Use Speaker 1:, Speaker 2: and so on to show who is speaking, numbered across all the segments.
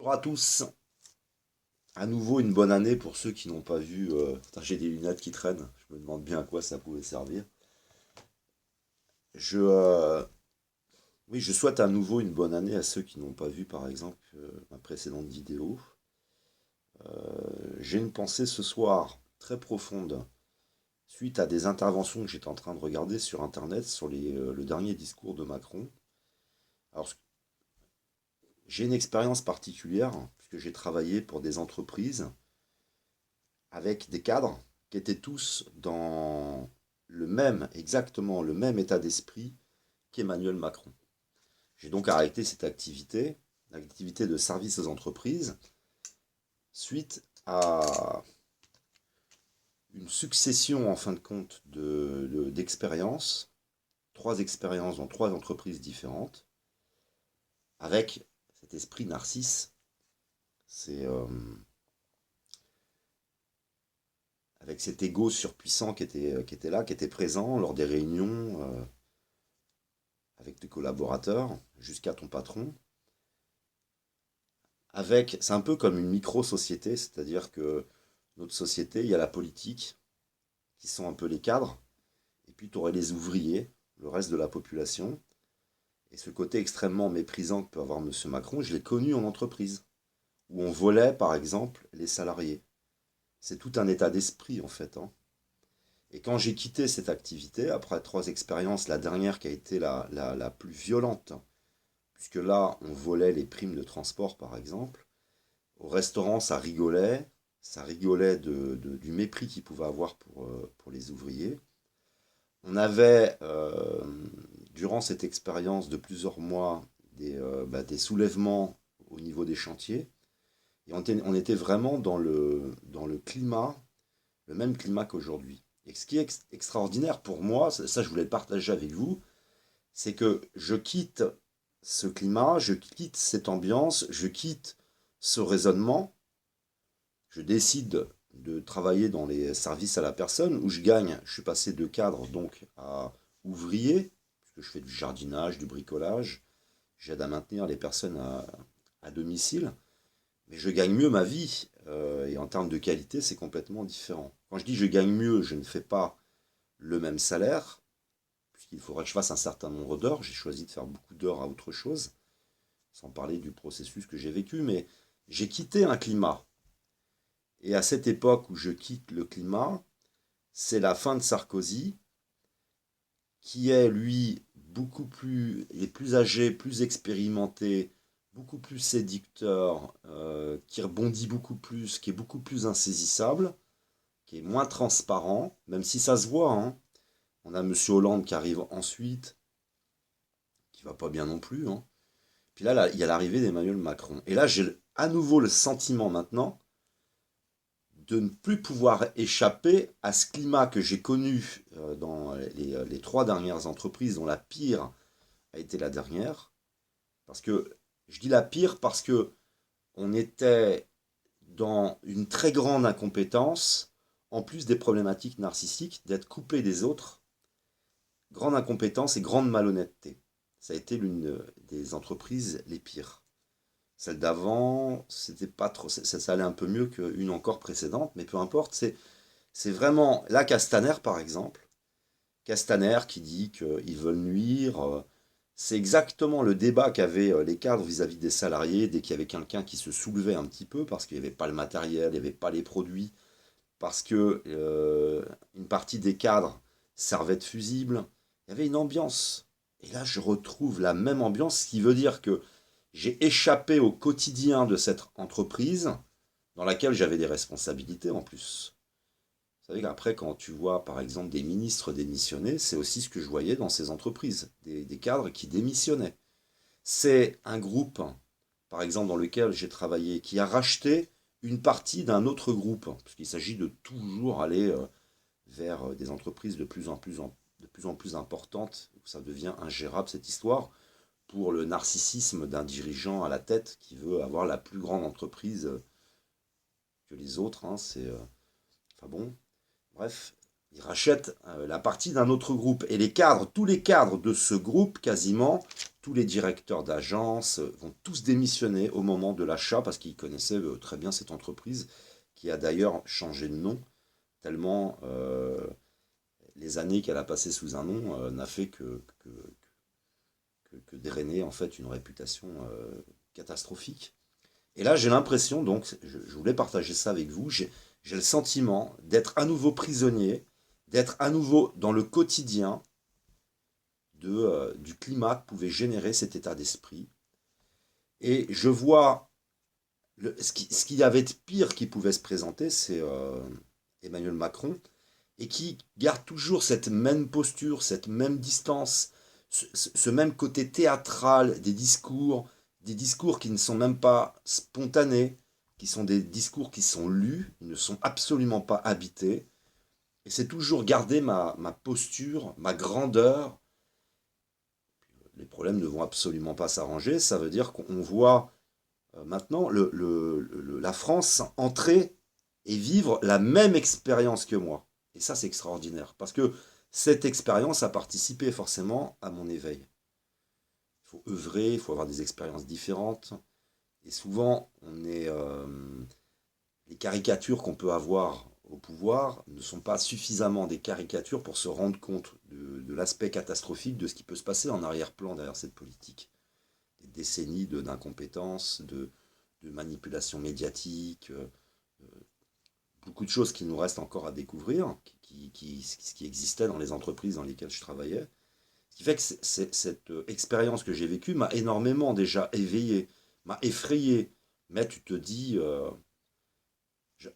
Speaker 1: Bonjour à tous. À nouveau une bonne année pour ceux qui n'ont pas vu. Putain, j'ai des lunettes qui traînent. Je me demande bien à quoi ça pouvait servir. Je, oui, je souhaite à nouveau une bonne année à ceux qui n'ont pas vu, par exemple, ma précédente vidéo. J'ai une pensée ce soir très profonde suite à des interventions que j'étais en train de regarder sur Internet sur le dernier discours de Macron. Alors, j'ai une expérience particulière puisque j'ai travaillé pour des entreprises avec des cadres qui étaient tous dans exactement le même état d'esprit qu'Emmanuel Macron. J'ai donc arrêté cette activité, l'activité de service aux entreprises, suite à une succession, en fin de compte, d'expériences, 3 expériences dans 3 entreprises différentes, avec cet esprit narcisse, c'est avec cet ego surpuissant qui était là, qui était présent lors des réunions avec tes collaborateurs, jusqu'à ton patron. C'est un peu comme une micro-société, c'est-à-dire que notre société, il y a la politique, qui sont un peu les cadres, et puis tu aurais les ouvriers, le reste de la population. Et ce côté extrêmement méprisant que peut avoir M. Macron, je l'ai connu en entreprise, où on volait, par exemple, les salariés. C'est tout un état d'esprit, en fait, hein. Et quand j'ai quitté cette activité, après 3 expériences, la dernière qui a été la plus violente, puisque là, on volait les primes de transport, par exemple. Au restaurant, ça rigolait du mépris qu'ils pouvaient avoir pour les ouvriers. On avait, durant cette expérience de plusieurs mois, des soulèvements au niveau des chantiers. Et on était vraiment dans le climat, le même climat qu'aujourd'hui. Et ce qui est extraordinaire pour moi, ça je voulais le partager avec vous, c'est que je quitte ce climat, je quitte cette ambiance, je quitte ce raisonnement, je décide de travailler dans les services à la personne où je suis passé de cadre donc à ouvrier, puisque je fais du jardinage, du bricolage, j'aide à maintenir les personnes à domicile, mais je gagne mieux ma vie et en termes de qualité c'est complètement différent. Quand je dis je gagne mieux, je ne fais pas le même salaire, puisqu'il faudrait que je fasse un certain nombre d'heures. J'ai choisi de faire beaucoup d'heures à autre chose, sans parler du processus que j'ai vécu, mais j'ai quitté un climat. Et à cette époque où je quitte le climat, c'est la fin de Sarkozy, qui est, lui, plus âgé, plus expérimenté, beaucoup plus séducteur, qui rebondit beaucoup plus, qui est beaucoup plus insaisissable, qui est moins transparent, même si ça se voit, hein. On a M. Hollande qui arrive ensuite, qui va pas bien non plus, hein. Puis là, il y a l'arrivée d'Emmanuel Macron. Et là, j'ai à nouveau le sentiment maintenant de ne plus pouvoir échapper à ce climat que j'ai connu dans les 3 dernières entreprises, dont la pire a été la dernière. Parce que, je dis la pire parce que on était dans une très grande incompétence, en plus des problématiques narcissiques, d'être coupé des autres, grande incompétence et grande malhonnêteté. Ça a été l'une des entreprises les pires. Celle d'avant, c'était pas trop, ça allait un peu mieux qu'une encore précédente, mais peu importe. C'est vraiment là Castaner par exemple. Castaner qui dit qu'ils veulent nuire. C'est exactement le débat qu'avaient les cadres vis-à-vis des salariés dès qu'il y avait quelqu'un qui se soulevait un petit peu parce qu'il n'y avait pas le matériel, il n'y avait pas les produits, parce que une partie des cadres servait de fusible. Il y avait une ambiance. Et là, je retrouve la même ambiance, ce qui veut dire que j'ai échappé au quotidien de cette entreprise dans laquelle j'avais des responsabilités en plus. Vous savez qu'après, quand tu vois par exemple des ministres démissionner, c'est aussi ce que je voyais dans ces entreprises, des cadres qui démissionnaient. C'est un groupe, par exemple, dans lequel j'ai travaillé, qui a racheté une partie d'un autre groupe, puisqu'il s'agit de toujours aller vers des entreprises de plus en plus importantes, où ça devient ingérable cette histoire, pour le narcissisme d'un dirigeant à la tête qui veut avoir la plus grande entreprise que les autres, hein, enfin bon, bref, il rachète la partie d'un autre groupe. Et tous les cadres de ce groupe, quasiment, tous les directeurs d'agence vont tous démissionner au moment de l'achat parce qu'ils connaissaient très bien cette entreprise qui a d'ailleurs changé de nom tellement les années qu'elle a passées sous un nom n'a fait que drainer en fait une réputation catastrophique. Et là, j'ai l'impression, donc, je voulais partager ça avec vous, j'ai le sentiment d'être à nouveau prisonnier, d'être à nouveau dans le quotidien du climat que pouvait générer cet état d'esprit. Et je vois ce qu'il y avait de pire qui pouvait se présenter, c'est Emmanuel Macron, et qui garde toujours cette même posture, cette même distance, ce même côté théâtral des discours qui ne sont même pas spontanés, qui sont des discours qui sont lus, ils ne sont absolument pas habités. Et c'est toujours garder ma posture, ma grandeur. Les problèmes ne vont absolument pas s'arranger. Ça veut dire qu'on voit maintenant la France entrer et vivre la même expérience que moi. Et ça, c'est extraordinaire. Parce que cette expérience a participé forcément à mon éveil. Il faut œuvrer, il faut avoir des expériences différentes. Et souvent, les caricatures qu'on peut avoir au pouvoir ne sont pas suffisamment des caricatures pour se rendre compte de l'aspect catastrophique de ce qui peut se passer en arrière-plan derrière cette politique. Des décennies d'incompétence, de manipulation médiatique, beaucoup de choses qui nous restent encore à découvrir, qui existaient dans les entreprises dans lesquelles je travaillais. Ce qui fait que cette expérience que j'ai vécue m'a énormément déjà éveillé, m'a effrayé. Mais tu te dis,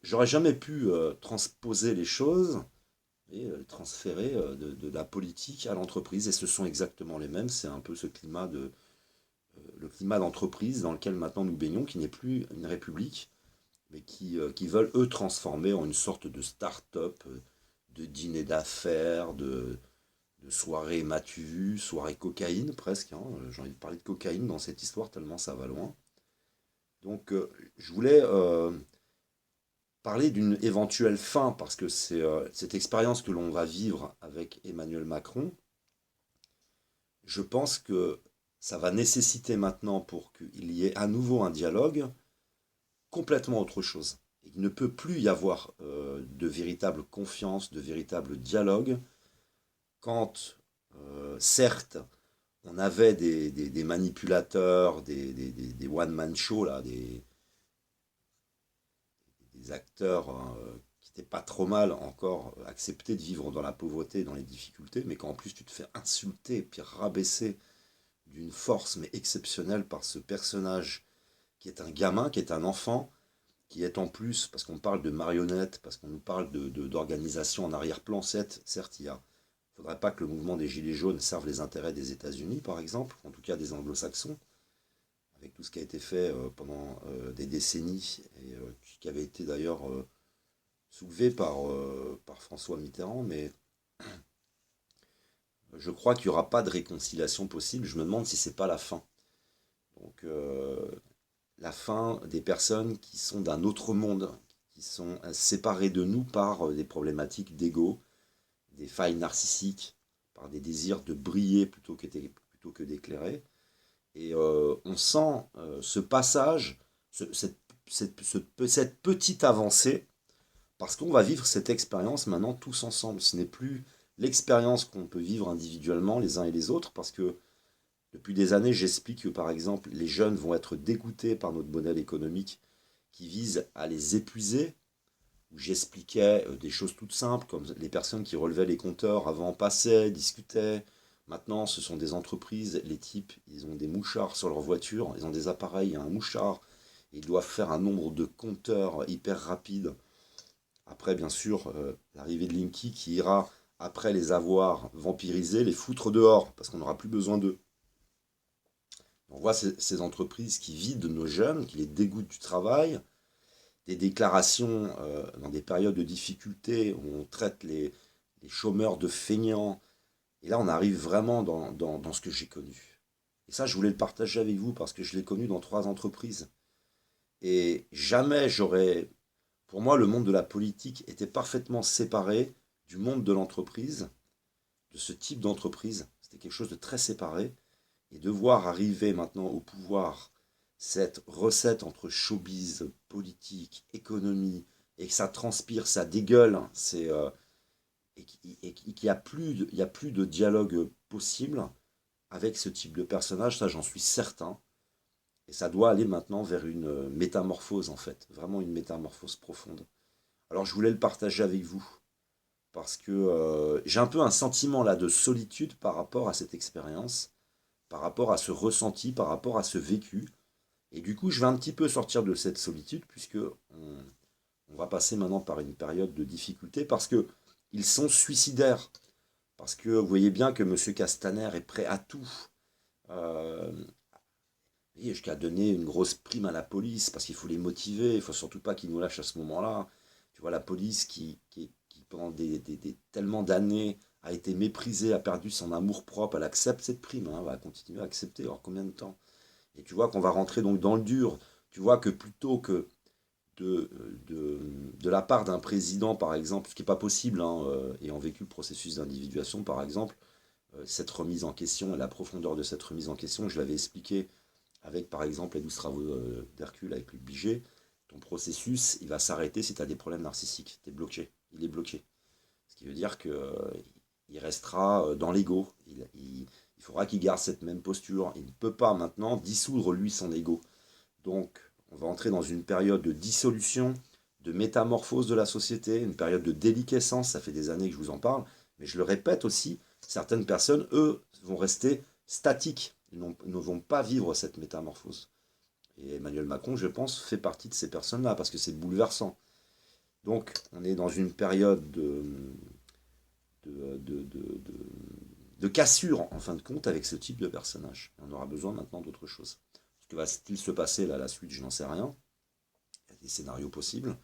Speaker 1: j'aurais jamais pu transposer les choses et transférer de la politique à l'entreprise. Et ce sont exactement les mêmes. C'est un peu ce climat le climat d'entreprise dans lequel maintenant nous baignons, qui n'est plus une république, mais qui veulent eux transformer en une sorte de start-up, de dîner d'affaires, de soirée matu vu, soirée cocaïne presque. Hein. J'ai envie de parler de cocaïne dans cette histoire tellement ça va loin. Donc je voulais parler d'une éventuelle fin, parce que c'est cette expérience que l'on va vivre avec Emmanuel Macron. Je pense que ça va nécessiter maintenant, pour qu'il y ait à nouveau un dialogue, complètement autre chose. Il ne peut plus y avoir de véritable confiance, de véritable dialogue, quand, certes, on avait des manipulateurs, des one-man shows, là, des acteurs qui n'étaient pas trop mal encore acceptés de vivre dans la pauvreté, dans les difficultés, mais qu'en plus tu te fais insulter, puis rabaisser d'une force mais exceptionnelle par ce personnage qui est un gamin, qui est un enfant, qui est en plus, parce qu'on parle de marionnettes, parce qu'on nous parle d'organisation en arrière-plan, certes, il ne faudrait pas que le mouvement des Gilets jaunes serve les intérêts des États-Unis, par exemple, en tout cas des anglo-saxons, avec tout ce qui a été fait pendant des décennies, et qui avait été d'ailleurs soulevé par François Mitterrand, mais je crois qu'il n'y aura pas de réconciliation possible. Je me demande si c'est pas la fin. Donc la fin des personnes qui sont d'un autre monde, qui sont séparées de nous par des problématiques d'ego, des failles narcissiques, par des désirs de briller plutôt que d'éclairer. Et on sent ce passage, cette petite avancée, parce qu'on va vivre cette expérience maintenant tous ensemble. Ce n'est plus l'expérience qu'on peut vivre individuellement les uns et les autres, parce que depuis des années, j'explique que par exemple, les jeunes vont être dégoûtés par notre modèle économique qui vise à les épuiser, où j'expliquais des choses toutes simples, comme les personnes qui relevaient les compteurs avant passaient, discutaient. Maintenant, ce sont des entreprises, les types, ils ont des mouchards sur leur voiture, ils ont des appareils, un mouchard, ils doivent faire un nombre de compteurs hyper rapide. Après, bien sûr, l'arrivée de Linky qui ira, après les avoir vampirisés, les foutre dehors, parce qu'on n'aura plus besoin d'eux. On voit ces entreprises qui vident nos jeunes, qui les dégoûtent du travail, des déclarations dans des périodes de difficulté où on traite les chômeurs de feignants. Et là, on arrive vraiment dans ce que j'ai connu. Et ça, je voulais le partager avec vous parce que je l'ai connu dans 3 entreprises. Et jamais j'aurais... Pour moi, le monde de la politique était parfaitement séparé du monde de l'entreprise, de ce type d'entreprise. C'était quelque chose de très séparé. et de voir arriver maintenant au pouvoir cette recette entre showbiz, politique, économie, et que ça transpire, ça dégueule, et qu'il n'y a, y a plus de dialogue possible avec ce type de personnage, ça j'en suis certain. Et ça doit aller maintenant vers une métamorphose en fait, vraiment une métamorphose profonde. Alors je voulais le partager avec vous, parce que j'ai un peu un sentiment là de solitude par rapport à cette expérience, par rapport à ce ressenti, par rapport à ce vécu. Et du coup, je vais un petit peu sortir de cette solitude, puisque on va passer maintenant par une période de difficulté, parce que ils sont suicidaires. Parce que vous voyez bien que M. Castaner est prêt à tout. Euh, Jusqu'à donner une grosse prime à la police, parce qu'il faut les motiver, il ne faut surtout pas qu'ils nous lâchent à ce moment-là. Tu vois, la police qui pendant tellement d'années, a été méprisée, a perdu son amour-propre, elle accepte cette prime, hein, elle va continuer à accepter, alors combien de temps? Et tu vois qu'on va rentrer donc dans le dur. Tu vois que plutôt que de, de, de la part d'un président, par exemple, ce qui n'est pas possible, hein, ayant vécu le processus d'individuation, par exemple, cette remise en question et la profondeur de cette remise en question, je l'avais expliqué avec, par exemple, les 12 travaux d'Hercule avec Luc Biget. Ton processus, il va s'arrêter si tu as des problèmes narcissiques. Tu es bloqué. Il est bloqué. Ce qui veut dire que il restera dans l'ego. Il faudra qu'il garde cette même posture. Il ne peut pas maintenant dissoudre lui son ego. Donc, on va entrer dans une période de dissolution, de métamorphose de la société, une période de déliquescence. Ça fait des années que je vous en parle. Mais je le répète aussi, certaines personnes, eux, vont rester statiques. Ils ne vont pas vivre cette métamorphose. Et Emmanuel Macron, je pense, fait partie de ces personnes-là, parce que c'est bouleversant. Donc, on est dans une période de, de, de, de, de cassure, en fin de compte, avec ce type de personnage. Et on aura besoin maintenant d'autre chose. Ce que va-t-il se passer là, à la suite, je n'en sais rien. Il y a des scénarios possibles,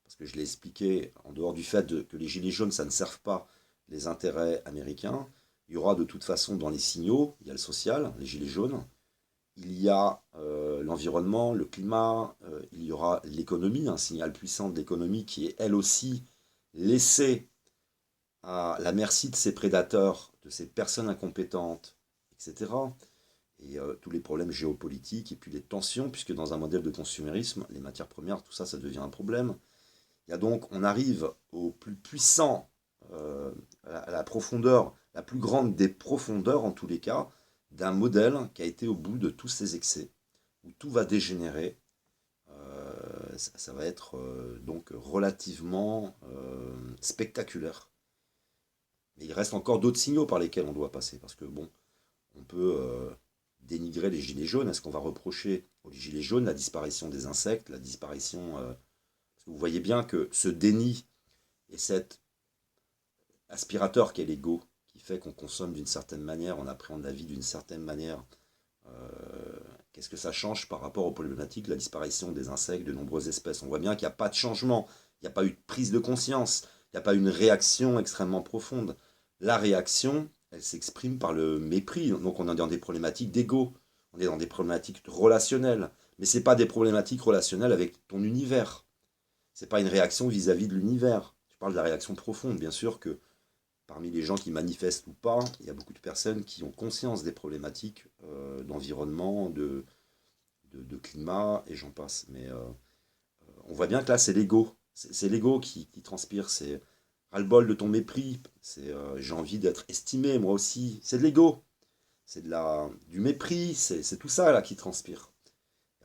Speaker 1: parce que je l'ai expliqué, en dehors du fait que les gilets jaunes, ça ne serve pas les intérêts américains, il y aura de toute façon dans les signaux, il y a le social, les gilets jaunes, il y a l'environnement, le climat, il y aura l'économie, un signal puissant de l'économie qui est elle aussi laissée à la merci de ces prédateurs, de ces personnes incompétentes, etc. Et tous les problèmes géopolitiques et puis les tensions, puisque dans un modèle de consumérisme, les matières premières, tout ça, ça devient un problème. Il y a donc, on arrive au plus puissant, à la profondeur, la plus grande des profondeurs en tous les cas, d'un modèle qui a été au bout de tous ces excès, où tout va dégénérer. Ça va être donc relativement spectaculaire. Mais il reste encore d'autres signaux par lesquels on doit passer, parce que bon, on peut dénigrer les gilets jaunes. Est-ce qu'on va reprocher aux gilets jaunes la disparition des insectes, la disparition... parce que vous voyez bien que ce déni et cet aspirateur qu'est l'ego, qui fait qu'on consomme d'une certaine manière, on appréhende la vie d'une certaine manière, qu'est-ce que ça change par rapport aux problématiques de la disparition des insectes, de nombreuses espèces? On voit bien qu'il n'y a pas de changement, il n'y a pas eu de prise de conscience, il n'y a pas eu une réaction extrêmement profonde. La réaction, elle s'exprime par le mépris. Donc on est dans des problématiques d'ego, on est dans des problématiques relationnelles. Mais ce n'est pas des problématiques relationnelles avec ton univers. Ce n'est pas une réaction vis-à-vis de l'univers. Je parle de la réaction profonde. Bien sûr que parmi les gens qui manifestent ou pas, il y a beaucoup de personnes qui ont conscience des problématiques d'environnement, de climat, et j'en passe. Mais on voit bien que là, c'est l'ego. C'est l'ego qui transpire. C'est ras-le-bol de ton mépris. C'est j'ai envie d'être estimé, moi aussi. C'est de l'ego. C'est du mépris. C'est tout ça là qui transpire.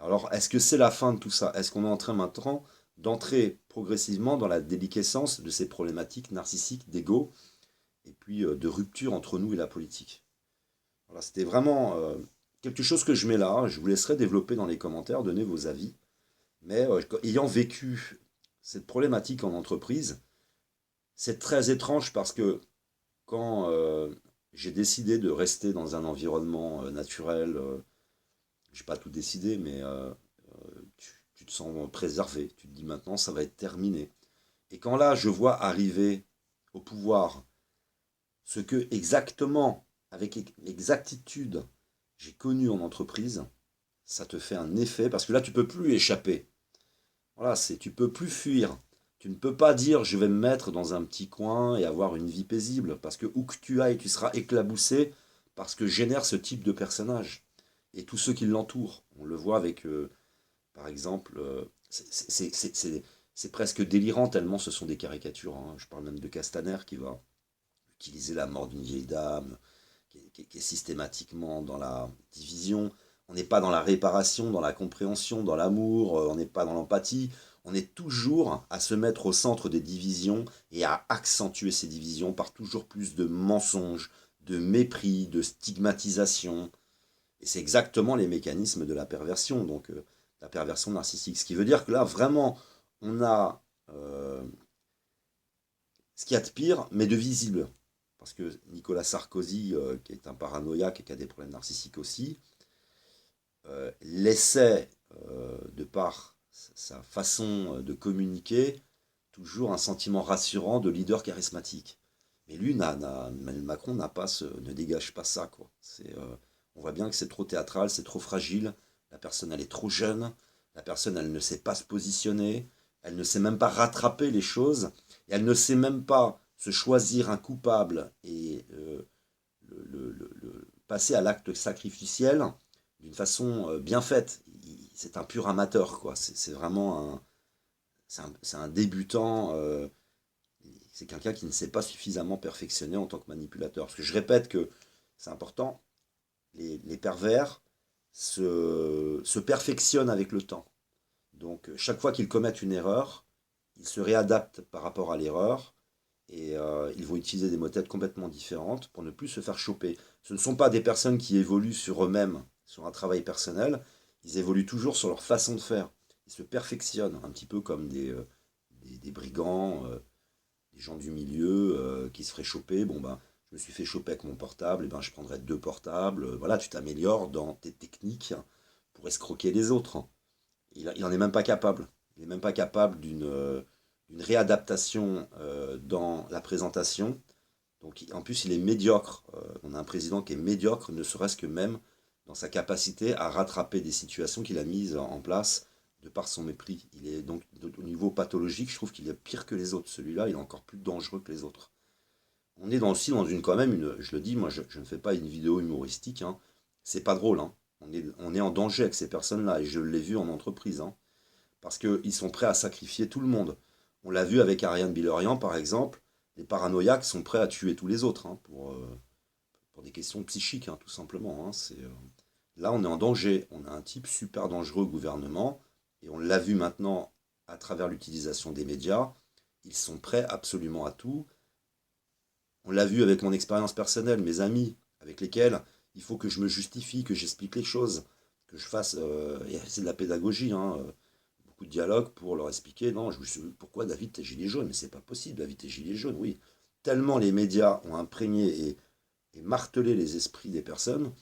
Speaker 1: Alors, est-ce que c'est la fin de tout ça? Est-ce qu'on est en train maintenant d'entrer progressivement dans la déliquescence de ces problématiques narcissiques d'ego et puis de rupture entre nous et la politique? Voilà, c'était vraiment quelque chose que je mets là. Je vous laisserai développer dans les commentaires, donner vos avis. Mais ayant vécu cette problématique en entreprise, c'est très étrange parce que quand j'ai décidé de rester dans un environnement naturel, j'ai pas tout décidé, mais tu te sens préservé. Tu te dis maintenant, ça va être terminé. Et quand là, je vois arriver au pouvoir ce que exactement, avec exactitude, j'ai connu en entreprise, ça te fait un effet, parce que là, tu peux plus échapper. Voilà, tu peux plus fuir. Tu ne peux pas dire je vais me mettre dans un petit coin et avoir une vie paisible, parce que où que tu ailles, tu seras éclaboussé parce que génère ce type de personnage. Et tous ceux qui l'entourent. On le voit avec, par exemple, c'est presque délirant tellement ce sont des caricatures, hein. Je parle même de Castaner qui va utiliser la mort d'une vieille dame, qui est systématiquement dans la division. On n'est pas dans la réparation, dans la compréhension, dans l'amour, on n'est pas dans l'empathie. On est toujours à se mettre au centre des divisions et à accentuer ces divisions par toujours plus de mensonges, de mépris, de stigmatisation. Et c'est exactement les mécanismes de la perversion, donc la perversion narcissique. Ce qui veut dire que là, vraiment, on a ce qu'il y a de pire, mais de visible. Parce que Nicolas Sarkozy, qui est un paranoïaque et qui a des problèmes narcissiques aussi, laissait, de par sa façon de communiquer, toujours un sentiment rassurant de leader charismatique. Mais lui, Emmanuel Macron ne dégage pas ça, quoi. On voit bien que c'est trop théâtral, c'est trop fragile. La personne, elle est trop jeune. La personne, elle ne sait pas se positionner. Elle ne sait même pas rattraper les choses. Et elle ne sait même pas se choisir un coupable et passer à l'acte sacrificiel d'une façon bien faite. C'est un pur amateur, quoi. C'est vraiment c'est un débutant. C'est quelqu'un qui ne s'est pas suffisamment perfectionné en tant que manipulateur. Parce que je répète que c'est important, les pervers se perfectionnent avec le temps. Donc chaque fois qu'ils commettent une erreur, ils se réadaptent par rapport à l'erreur et ils vont utiliser des méthodes complètement différentes pour ne plus se faire choper. Ce ne sont pas des personnes qui évoluent sur eux-mêmes, sur un travail personnel, ils évoluent toujours sur leur façon de faire. Ils se perfectionnent, un petit peu comme des brigands, des gens du milieu qui se feraient choper. Bon, ben, je me suis fait choper avec mon portable, et ben, je prendrai 2 portables. Voilà, tu t'améliores dans tes techniques pour escroquer les autres. Il en est même pas capable. Il n'est même pas capable d'une réadaptation dans la présentation. Donc, en plus, il est médiocre. On a un président qui est médiocre, ne serait-ce que même dans sa capacité à rattraper des situations qu'il a mises en place de par son mépris. Il est donc, au niveau pathologique, je trouve qu'il est pire que les autres. Celui-là, il est encore plus dangereux que les autres. On est aussi dans une, quand même, je le dis, moi, je ne fais pas une vidéo humoristique, hein. C'est pas drôle, hein. On est en danger avec ces personnes-là, et je l'ai vu en entreprise, hein, parce qu'ils sont prêts à sacrifier tout le monde. On l'a vu avec Ariane Bilerian, par exemple. Les paranoïaques sont prêts à tuer tous les autres, hein, pour des questions psychiques, hein, tout simplement, hein. Là, on est en danger. On a un type super dangereux au gouvernement, et on l'a vu maintenant à travers l'utilisation des médias. Ils sont prêts absolument à tout. On l'a vu avec mon expérience personnelle, mes amis, avec lesquels il faut que je me justifie, que j'explique les choses, que je fasse. C'est de la pédagogie, hein, beaucoup de dialogue pour leur expliquer, non, pourquoi David t'es gilet jaune? Mais c'est pas possible, David t'es gilet jaune, oui. Tellement les médias ont imprégné et martelé les esprits des personnes,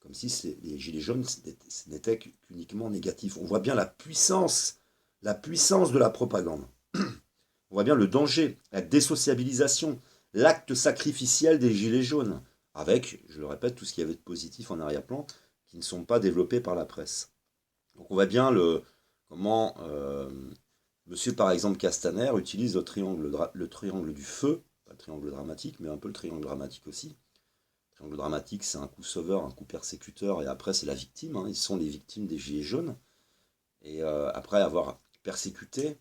Speaker 1: comme si les gilets jaunes ce n'était qu'uniquement négatif. On voit bien la puissance de la propagande. On voit bien le danger, la désociabilisation, l'acte sacrificiel des gilets jaunes, avec, je le répète, tout ce qu'il y avait de positif en arrière-plan, qui ne sont pas développés par la presse. Donc on voit bien comment monsieur, par exemple, Castaner utilise le triangle du feu, pas le triangle dramatique, mais un peu le triangle dramatique aussi. Le triangle dramatique, c'est un coup sauveur, un coup persécuteur, et après c'est la victime, hein. Ils sont les victimes des gilets jaunes. Et après avoir persécuté,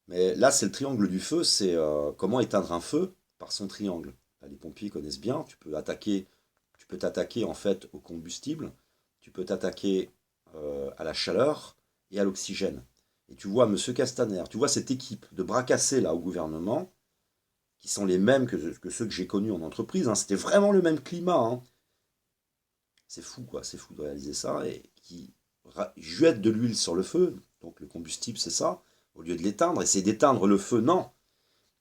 Speaker 1: mais là, c'est le triangle du feu, c'est comment éteindre un feu par son triangle. Là, les pompiers connaissent bien, tu peux t'attaquer en fait au combustible, tu peux t'attaquer à la chaleur et à l'oxygène. Et tu vois Monsieur Castaner, tu vois cette équipe de bras cassés là au gouvernement, qui sont les mêmes que ceux que j'ai connus en entreprise, hein. C'était vraiment le même climat, hein. C'est fou, quoi, c'est fou de réaliser ça, et qui jettent de l'huile sur le feu, donc le combustible c'est ça, au lieu de l'éteindre, essayer d'éteindre le feu, non.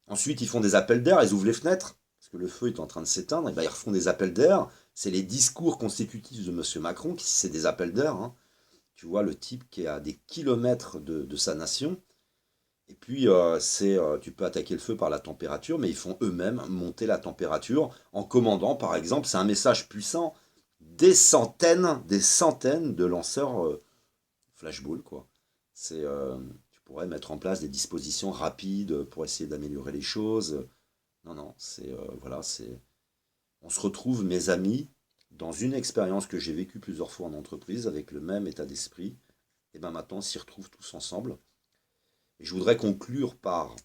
Speaker 1: Ensuite ils font des appels d'air, ils ouvrent les fenêtres, parce que le feu est en train de s'éteindre, et ben ils refont des appels d'air, c'est les discours consécutifs de M. Macron, qui c'est des appels d'air, hein. Tu vois le type qui est à des kilomètres de sa nation, et puis tu peux attaquer le feu par la température, mais ils font eux-mêmes monter la température en commandant, par exemple, c'est un message puissant, des centaines de lanceurs flashball, quoi. Tu pourrais mettre en place des dispositions rapides pour essayer d'améliorer les choses. Non, non, voilà, on se retrouve, mes amis, dans une expérience que j'ai vécue plusieurs fois en entreprise, avec le même état d'esprit, et bien maintenant on s'y retrouve tous ensemble. Et je voudrais conclure par,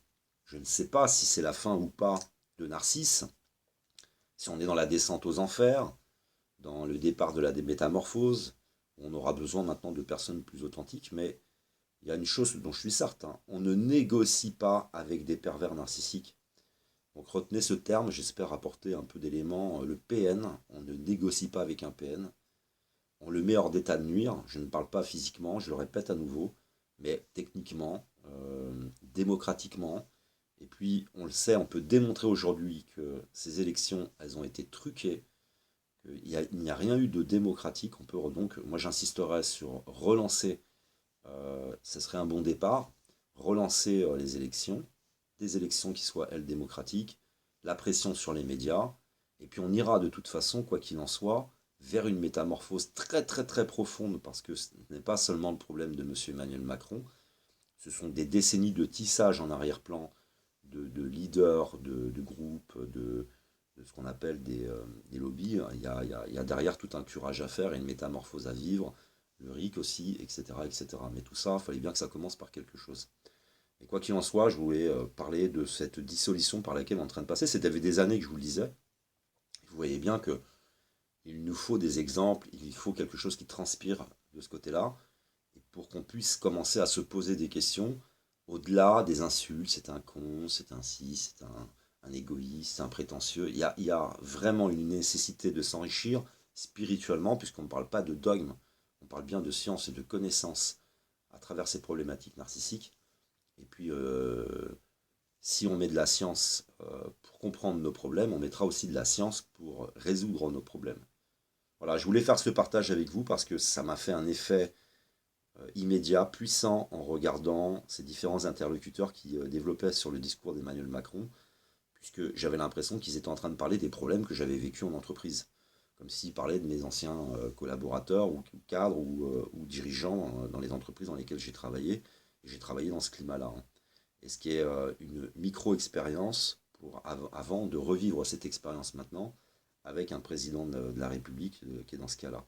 Speaker 1: je ne sais pas si c'est la fin ou pas de Narcisse, si on est dans la descente aux enfers, dans le départ de la métamorphose, on aura besoin maintenant de personnes plus authentiques, mais il y a une chose dont je suis certain, on ne négocie pas avec des pervers narcissiques. Donc retenez ce terme, j'espère apporter un peu d'éléments. Le PN, on ne négocie pas avec un PN. On le met hors d'état de nuire. Je ne parle pas physiquement, je le répète à nouveau, mais techniquement, démocratiquement. Et puis, on le sait, on peut démontrer aujourd'hui que ces élections, elles ont été truquées. Il n'y a rien eu de démocratique. On peut donc, moi j'insisterai sur relancer, ce serait un bon départ, relancer les élections, des élections qui soient, elles, démocratiques, la pression sur les médias, et puis on ira de toute façon, quoi qu'il en soit, vers une métamorphose très très très profonde, parce que ce n'est pas seulement le problème de M. Emmanuel Macron, ce sont des décennies de tissage en arrière-plan, de leaders, de groupes, de ce qu'on appelle des lobbies. Il y a derrière tout un curage à faire et une métamorphose à vivre, le RIC aussi, etc., etc. Mais tout ça, il fallait bien que ça commence par quelque chose. Et quoi qu'il en soit, je voulais parler de cette dissolution par laquelle on est en train de passer. C'était des années que je vous le disais. Vous voyez bien que il nous faut des exemples, il faut quelque chose qui transpire de ce côté-là, et pour qu'on puisse commencer à se poser des questions au-delà des insultes, c'est un con, c'est un ci, c'est un égoïste, c'est un prétentieux. Il y a vraiment une nécessité de s'enrichir spirituellement, puisqu'on ne parle pas de dogme, on parle bien de science et de connaissance à travers ces problématiques narcissiques. Et puis, si on met de la science pour comprendre nos problèmes, on mettra aussi de la science pour résoudre nos problèmes. Voilà, je voulais faire ce partage avec vous parce que ça m'a fait un effet immédiat, puissant, en regardant ces différents interlocuteurs qui développaient sur le discours d'Emmanuel Macron, puisque j'avais l'impression qu'ils étaient en train de parler des problèmes que j'avais vécus en entreprise, comme s'ils parlaient de mes anciens collaborateurs ou cadres ou dirigeants dans les entreprises dans lesquelles j'ai travaillé. Et j'ai travaillé dans ce climat-là, hein. Et ce qui est une micro-expérience avant de revivre cette expérience maintenant avec un président de la République qui est dans ce cas-là.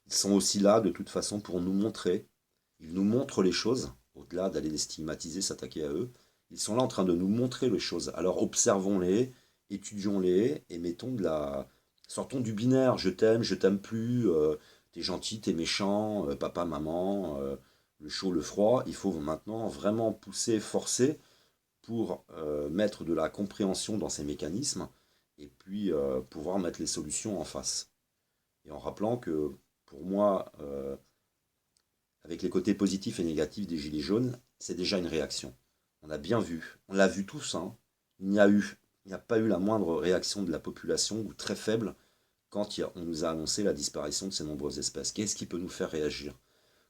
Speaker 1: Ils sont aussi là de toute façon pour nous montrer, ils nous montrent les choses, au-delà d'aller les stigmatiser, s'attaquer à eux, ils sont là en train de nous montrer les choses. Alors observons-les, étudions-les et mettons de la... Sortons du binaire, je t'aime plus, t'es gentil, t'es méchant, papa, maman, le chaud, le froid. Il faut maintenant vraiment pousser, forcer pour mettre de la compréhension dans ces mécanismes et puis pouvoir mettre les solutions en face. Et en rappelant que pour moi, avec les côtés positifs et négatifs des Gilets jaunes, c'est déjà une réaction. On a bien vu, on l'a vu tous, hein. Il n'y a pas eu la moindre réaction de la population, ou très faible, quand on nous a annoncé la disparition de ces nombreuses espèces. Qu'est-ce qui peut nous faire réagir?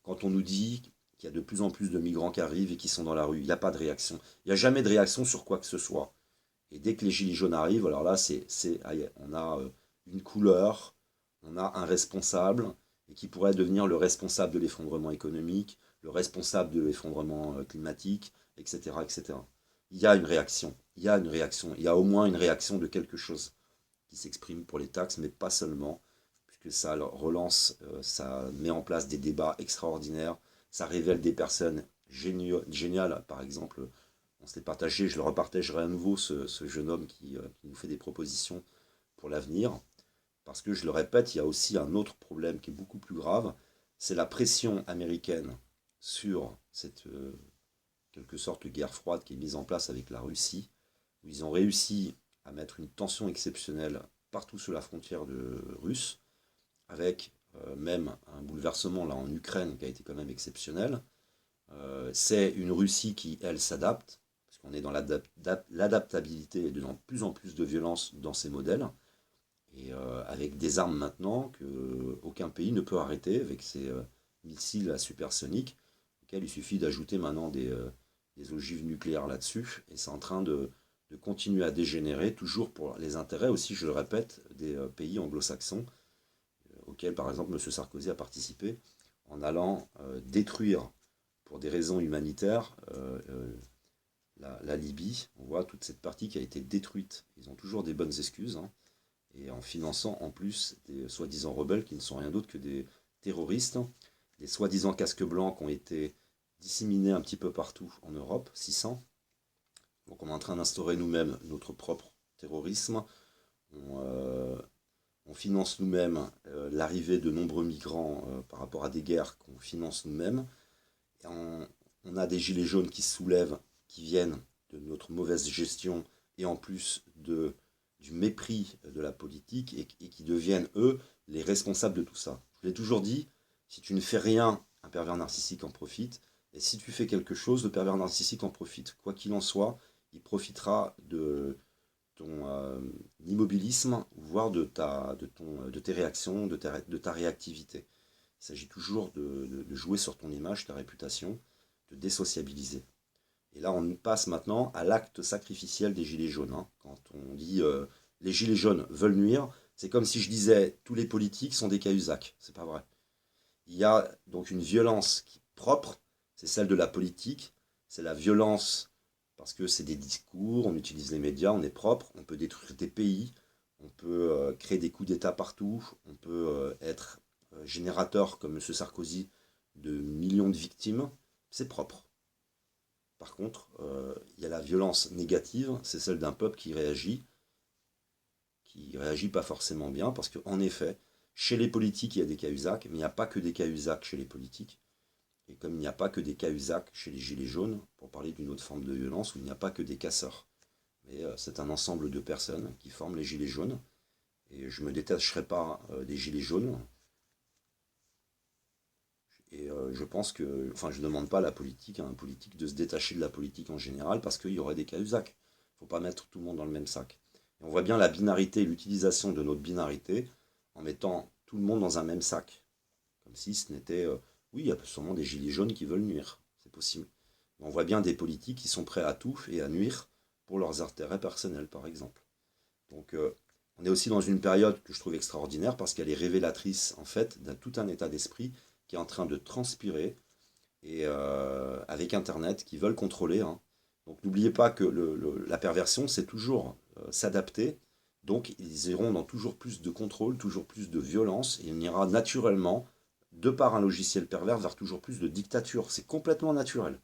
Speaker 1: Quand on nous dit qu'il y a de plus en plus de migrants qui arrivent et qui sont dans la rue, il n'y a pas de réaction. Il n'y a jamais de réaction sur quoi que ce soit. Et dès que les gilets jaunes arrivent, alors là, on a une couleur, on a un responsable, et qui pourrait devenir le responsable de l'effondrement économique, le responsable de l'effondrement climatique, etc., etc. Il y a une réaction, il y a une réaction, il y a au moins une réaction de quelque chose qui s'exprime pour les taxes, mais pas seulement, puisque ça relance, ça met en place des débats extraordinaires, ça révèle des personnes géniales, par exemple, on s'est partagé, je le repartagerai à nouveau, ce jeune homme qui nous fait des propositions pour l'avenir, parce que je le répète, il y a aussi un autre problème qui est beaucoup plus grave, c'est la pression américaine sur cette quelque sorte guerre froide qui est mise en place avec la Russie, où ils ont réussi à mettre une tension exceptionnelle partout sur la frontière russe, avec même un bouleversement là en Ukraine qui a été quand même exceptionnel. C'est une Russie qui, elle, s'adapte, parce qu'on est dans l'adaptabilité et de plus en plus de violence dans ces modèles, et avec des armes maintenant qu'aucun pays ne peut arrêter, avec ces missiles à supersoniques, auxquels il suffit d'ajouter maintenant des ogives nucléaires là-dessus, et c'est en train de continuer à dégénérer, toujours pour les intérêts aussi, je le répète, des pays anglo-saxons, auxquels par exemple M. Sarkozy a participé, en allant détruire, pour des raisons humanitaires, la Libye. On voit toute cette partie qui a été détruite. Ils ont toujours des bonnes excuses, hein. et en finançant en plus des soi-disant rebelles qui ne sont rien d'autre que des terroristes, des soi-disant casques blancs qui ont été disséminés un petit peu partout en Europe, 600. Donc on est en train d'instaurer nous-mêmes notre propre terrorisme. On finance nous-mêmes l'arrivée de nombreux migrants par rapport à des guerres qu'on finance nous-mêmes. On a des gilets jaunes qui se soulèvent, qui viennent de notre mauvaise gestion et en plus du mépris de la politique et qui deviennent, eux, les responsables de tout ça. Je vous l'ai toujours dit, si tu ne fais rien, un pervers narcissique en profite. Et si tu fais quelque chose, le pervers narcissique en profite. Quoi qu'il en soit, il profitera de ton immobilisme, voire de tes réactions, de ta réactivité. Il s'agit toujours de jouer sur ton image, ta réputation, de désociabiliser. Et là, on passe maintenant à l'acte sacrificiel des gilets jaunes. Hein. Quand on dit les gilets jaunes veulent nuire, c'est comme si je disais tous les politiques sont des Cahuzac. C'est pas vrai. Il y a donc une violence qui est propre, c'est celle de la politique, c'est la violence parce que c'est des discours, on utilise les médias, on est propre, on peut détruire des pays, on peut créer des coups d'État partout, on peut être générateur comme M. Sarkozy de millions de victimes, c'est propre. Par contre, il y a la violence négative, c'est celle d'un peuple qui réagit pas forcément bien, parce qu'en effet, chez les politiques, il y a des Cahuzacs, mais il n'y a pas que des Cahuzacs chez les politiques. Et comme il n'y a pas que des Cahuzacs chez les Gilets jaunes, pour parler d'une autre forme de violence, où il n'y a pas que des casseurs. Mais c'est un ensemble de personnes qui forment les Gilets jaunes. Et je ne me détacherai pas des Gilets jaunes. Et je pense que, enfin, je ne demande pas à un politique de se détacher de la politique en général, parce qu'il y aurait des Cahuzacs. Il ne faut pas mettre tout le monde dans le même sac. Et on voit bien la binarité, l'utilisation de notre binarité, en mettant tout le monde dans un même sac. Comme si ce n'était... oui, il y a sûrement des gilets jaunes qui veulent nuire. C'est possible. Mais on voit bien des politiques qui sont prêts à tout et à nuire pour leurs intérêts personnels, par exemple. Donc on est aussi dans une période que je trouve extraordinaire parce qu'elle est révélatrice, en fait, d'un tout un état d'esprit qui est en train de transpirer et avec Internet, qui veulent contrôler. Hein. Donc n'oubliez pas que la perversion, c'est toujours s'adapter. Donc ils iront dans toujours plus de contrôle, toujours plus de violence, et on ira naturellement, de par un logiciel pervers, vers toujours plus de dictature. C'est complètement naturel.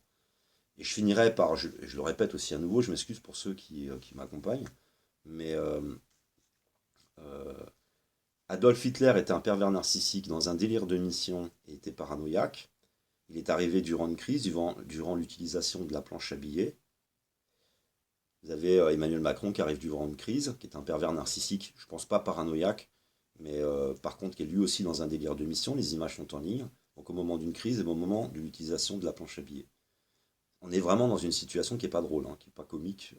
Speaker 1: Et je finirai par, je le répète aussi à nouveau, je m'excuse pour ceux qui m'accompagnent, mais euh, Adolf Hitler était un pervers narcissique dans un délire de mission et était paranoïaque. Il est arrivé durant une crise, durant l'utilisation de la planche à billets. Vous avez Emmanuel Macron qui arrive durant une crise, qui est un pervers narcissique, je ne pense pas paranoïaque, mais par contre qui est lui aussi dans un délire de mission, les images sont en ligne, donc au moment d'une crise et au moment de l'utilisation de la planche à billets. On est vraiment dans une situation qui n'est pas drôle, hein, qui n'est pas comique.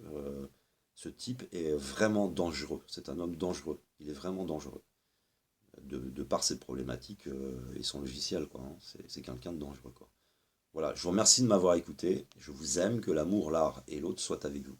Speaker 1: Ce type est vraiment dangereux, c'est un homme dangereux, il est vraiment dangereux. De par ses problématiques et son logiciel, quoi. Hein. C'est quelqu'un de dangereux, quoi. Voilà, je vous remercie de m'avoir écouté, je vous aime, que l'amour, l'art et l'autre soient avec vous.